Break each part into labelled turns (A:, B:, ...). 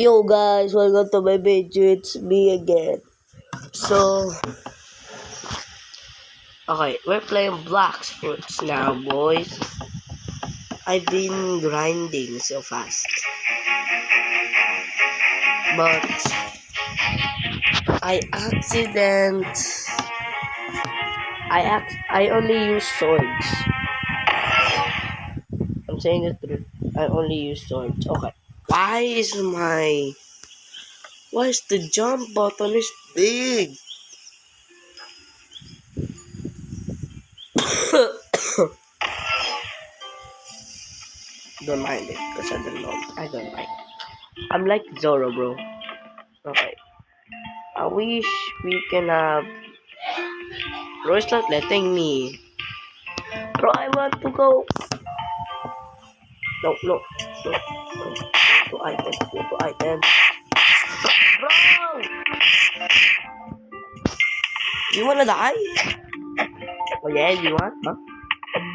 A: Yo guys, welcome to my video. It's me again. So, okay, we're playing Black Fruits now, boys. I've been grinding so fast, but I accident. I only use swords. I'm saying the truth. I only use swords. Okay. Why is the jump button is big? Don't mind it, cause I don't like. I'm like Zoro, bro. Okay. I wish we can have. Bro, it's not letting me. Bro, I want to go. No, no, no, no. Go to items, go to items. Bro! You wanna die? Oh yeah, you want? Huh?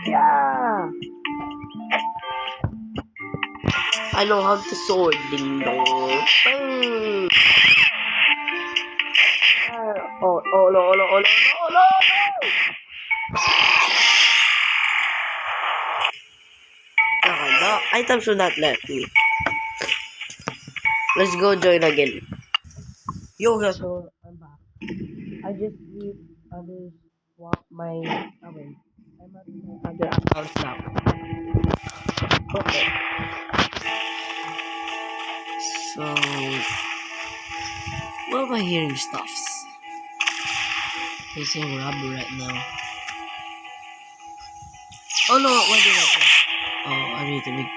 A: Yeah! I know how to sword. Ding dong. Bang! Oh no, oh no, oh no, oh no, no! Okay, the item should not let me. Let's go join again. Yo guys, so I'm back. I just need other swap my I'm at my other account now. Okay. So what am I hearing stuffs? He's saying rubber right now. Oh no, why did I play? Oh, I need to make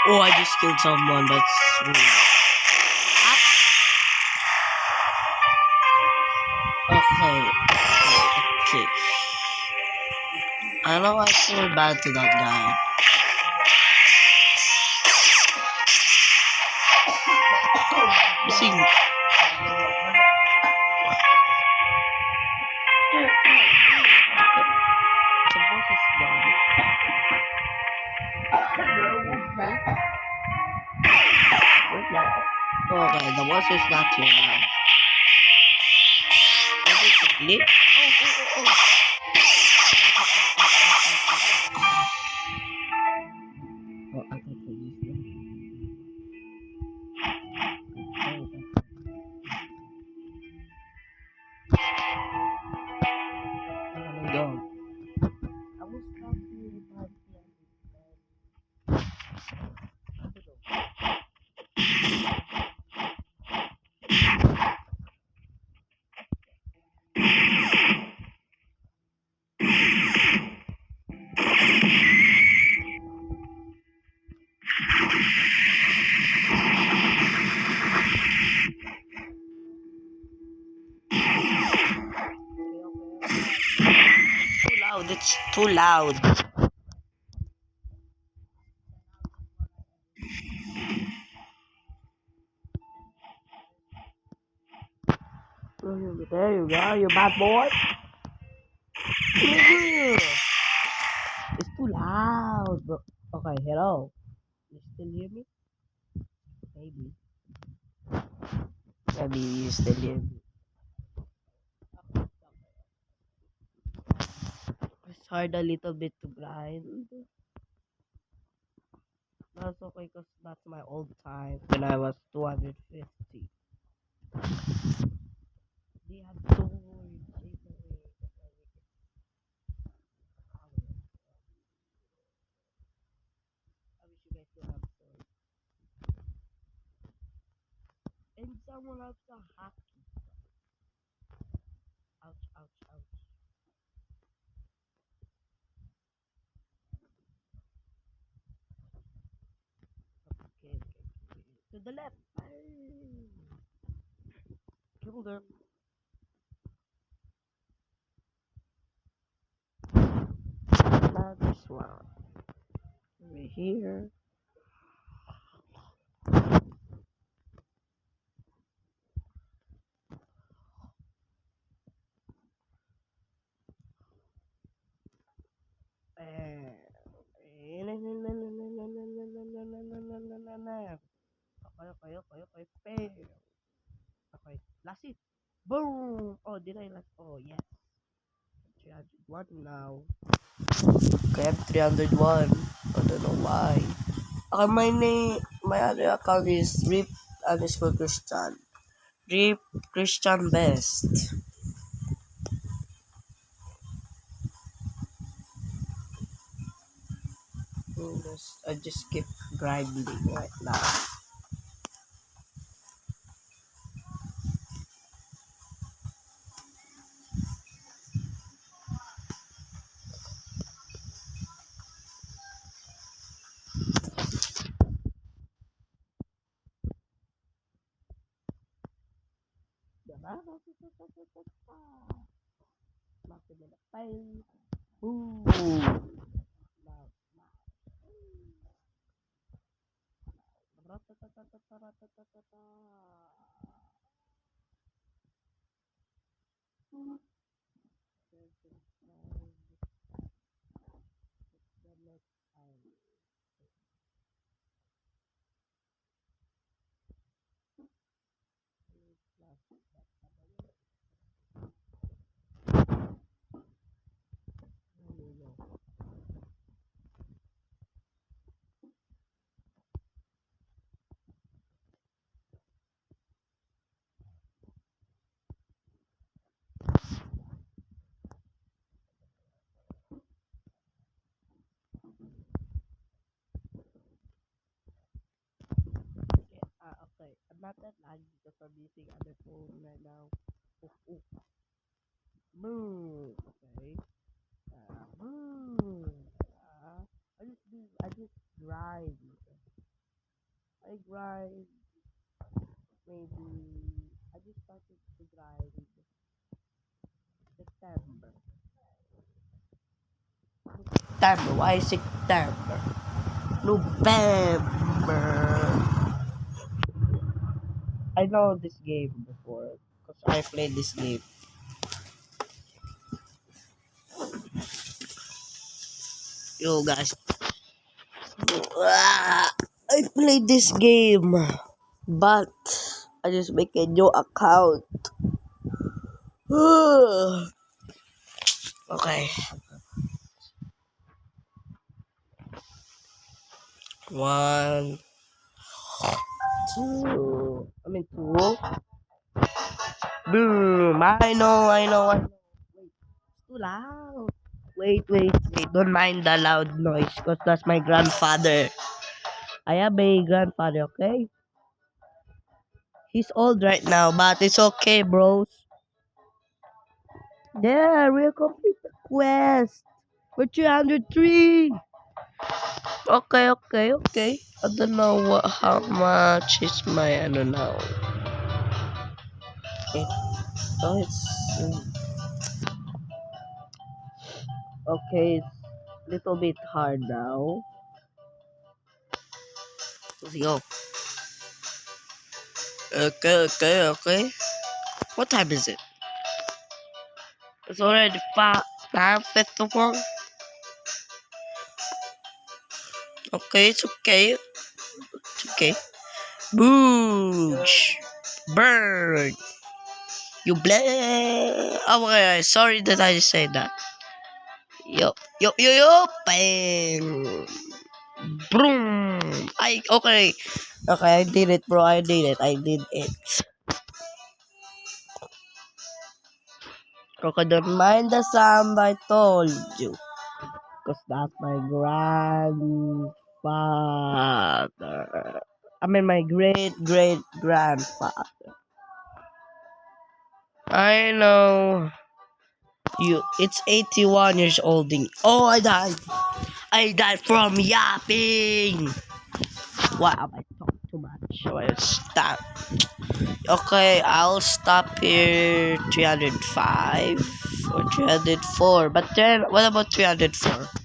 A: Oh, I just killed someone. That's weird. Okay. I know I feel bad to that guy. You see, the boss is gone. Okay, the boss is not here now. What is it, glitch? Oh. Oh, I thought I used that. Go. I was talking about too loud. It's too loud. There you go, you bad boy. It's too loud, bro. Okay, hello. You still hear me? Maybe. Maybe you still hear me. It's hard a little bit to grind. That's okay, because that's my old time when I was 250. They have swords. I wish you guys could have swords. And someone else a hockey. Ouch, ouch, ouch. Okay. So the left. Kill them. Now this one. Over here. Okay. Bam. Okay. Last hit. Boom. Oh, did I last? Oh, yes. 301 now. Okay, I have 301. I don't know why. Okay, my other account is Rip underscore Christian. Rip Christian Best. I just keep grinding right now. Smack him in the face. Boom. Now, ratatatatatatatata. The next time. Okay. I'm not that laggy because I'm using other phone right now. Ooh, ooh. Boom. Okay. Boom. I just grind. I grind. Maybe I just started to grind in September. September. Why September? November. I know this game before because I played this game. Yo guys, I played this game, but I just make a new account. Okay, one, two. I mean two. Boom! I know. Wait, it's too loud. Wait. Don't mind the loud noise, cause that's my grandfather. I have a grandfather. Okay, he's old right now, but it's okay, bros. There, we'll complete the quest. We're 303. Okay. I don't know how much is my, I don't know. Okay. Oh, okay, it's a little bit hard now. Let's go. Okay. What time is it? It's already 5:51. Okay, it's okay. It's okay. Boosh! Burn! You bleh! Oh, okay, sorry that I said that. Yo! Bang! Boom! Okay. Okay, I did it, bro. I did it. Okay, don't mind the sound I told you. Because that's my grandfather. I mean, my great grandfather. I know. It's 81 years old. Oh, I died. I died from yapping. Why am I talking to much. So I'll stop. Okay, I'll stop here 305 or 304. But then, what about 304?